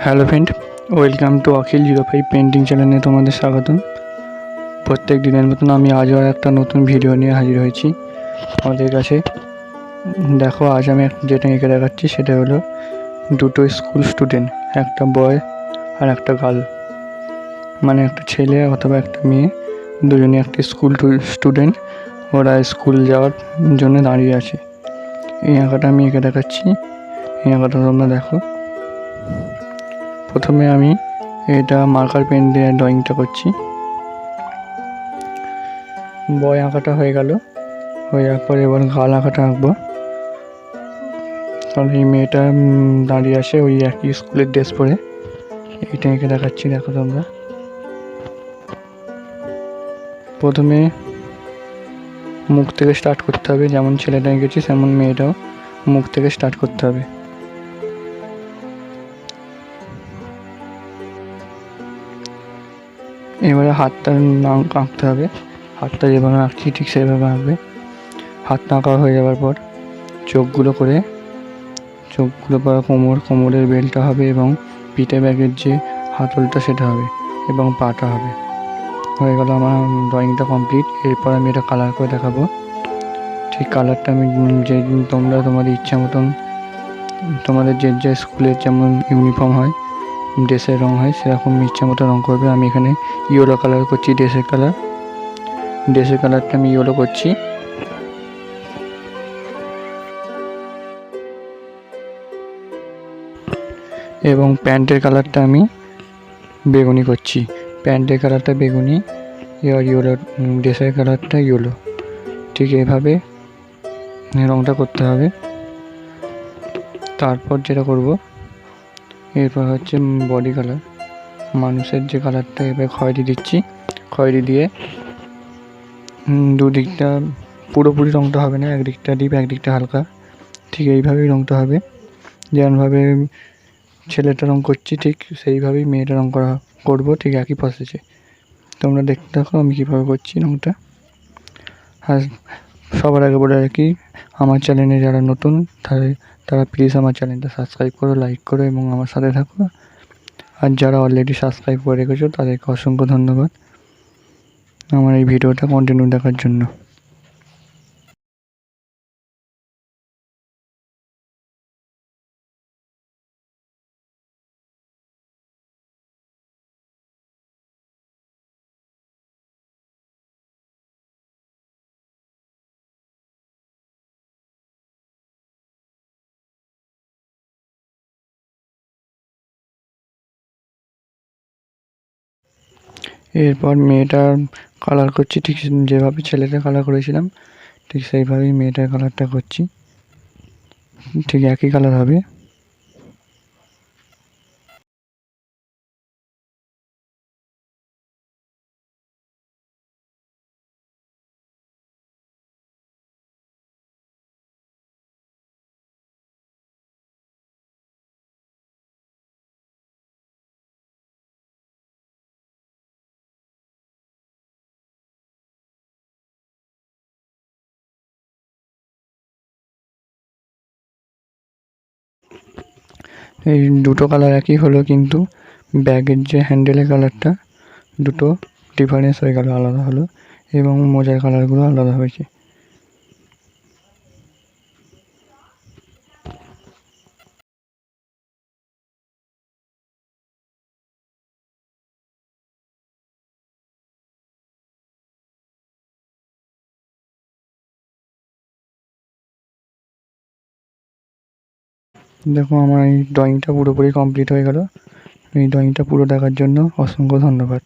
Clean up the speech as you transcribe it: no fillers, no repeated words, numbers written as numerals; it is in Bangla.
Hello friend, welcome to Akhil 05 painting চ্যানেলে তোমাদের স্বাগতম। প্রত্যেক দিনের মতন আমি আজও একটা নতুন ভিডিও নিয়ে হাজির হয়েছি আমাদের কাছে। দেখো, আজ আমি যেটা এঁকে দেখাচ্ছি সেটা হলো দুটো স্কুল স্টুডেন্ট, একটা বয় আর একটা গার্ল, মানে একটা ছেলে অথবা একটা মেয়ে, দুজনে একটা স্কুল স্টুডেন্ট। ওরা স্কুল যাওয়ার জন্য দাঁড়িয়ে আছে। এই আঁকাটা আমি এঁকে দেখাচ্ছি। এই আঁকাটা তোমরা দেখো। প্রথমে আমি এটা মার্কার পেন দিয়ে ড্রয়িংটা করছি। বয় আঁকাটা হয়ে গেল। হয়ে যাওয়ার পর এবার গাল আঁকাটা আঁকবো। তাহলে এই মেয়েটা দাঁড়িয়ে আসে ওই একই স্কুলের ড্রেস পরে। এইটা এঁকে দেখাচ্ছি, দেখো তোমরা। প্রথমে মুখ থেকে স্টার্ট করতে হবে, যেমন ছেলেটা এঁকেছি তেমন মেয়েটাও মুখ থেকে স্টার্ট করতে হবে। এবারে হাতটা আঁকতে হবে। হাতটা যেভাবে আঁকছি ঠিক সেভাবে আঁকবে। হাতটা আঁকা হয়ে যাওয়ার পর চোখগুলো পর কোমরের বেলটা হবে এবং পিঠে ব্যাগের যে হাতলটা সেটা হবে এবং পাটা হবে। হয়ে গেল আমার ড্রয়িংটা কমপ্লিট। এরপর আমি এটা কালার করে দেখাবো। ঠিক কালারটা আমি তোমরা তোমাদের ইচ্ছা মতন, তোমাদের যে স্কুলের যেমন ইউনিফর্ম হয়, ড্রেসের রঙ হয়, সেরকম ইচ্ছা মতো রঙ করবে। আমি এখানে ইয়েলো কালার করছি, ড্রেসের কালারটা আমি ইয়েলো করছি। এবং প্যান্টের কালারটা আমি বেগুনি করছি। প্যান্টের কালারটা বেগুনি, এবার ইয়েলো, ড্রেসের কালারটা ইয়েলো। ঠিক এইভাবে রঙটা করতে হবে। তারপর যেটা করব, এরপর হচ্ছে বডি কালার, মানুষের যে কালারটা, এবার খয়েরি দিচ্ছি। খয়েরি দিয়ে দুদিকটা পুরোপুরি রঙটা হবে না, একদিকটা ডিপ একদিকটা হালকা। ঠিক এইভাবেই রঙটা হবে। যেমনভাবে ছেলেটা রঙ করছি ঠিক সেইভাবেই মেয়েটা রঙ করবো, ঠিক একই প্রসেসে। তোমরা দেখতে থাকো আমি কীভাবে করছি রঙটা। আর সবার আগে বলে রাখি, আমার চ্যানেলে যারা নতুন তারা প্লিজ আমার চ্যানেলটা সাবস্ক্রাইব করো, লাইক করো এবং আমার সাথে থাকো। আর যারা অলরেডি সাবস্ক্রাইব করে রেখেছো তাদেরকে অসংখ্য ধন্যবাদ আমার এই ভিডিওটা কন্টিনিউ দেখার জন্য। এরপর মেয়েটার কালার করছি ঠিক যেভাবে ছেলেটা কালার করেছিলাম, ঠিক সেইভাবেই মেয়েটার কালারটা করছি। ঠিক একই কালার হবে। এই দুটো কালার একই হলো, কিন্তু ব্যাগের যে হ্যান্ডেলের কালারটা দুটো ডিফারেন্স হয়ে গেল, আলাদা হলো এবং মোজার কালারগুলো আলাদা হয়েছে। দেখো, আমার এই ড্রয়িংটা পুরোপুরি কমপ্লিট হয়ে গেল। এই ড্রয়িংটা পুরো দেখার জন্য অসংখ্য ধন্যবাদ।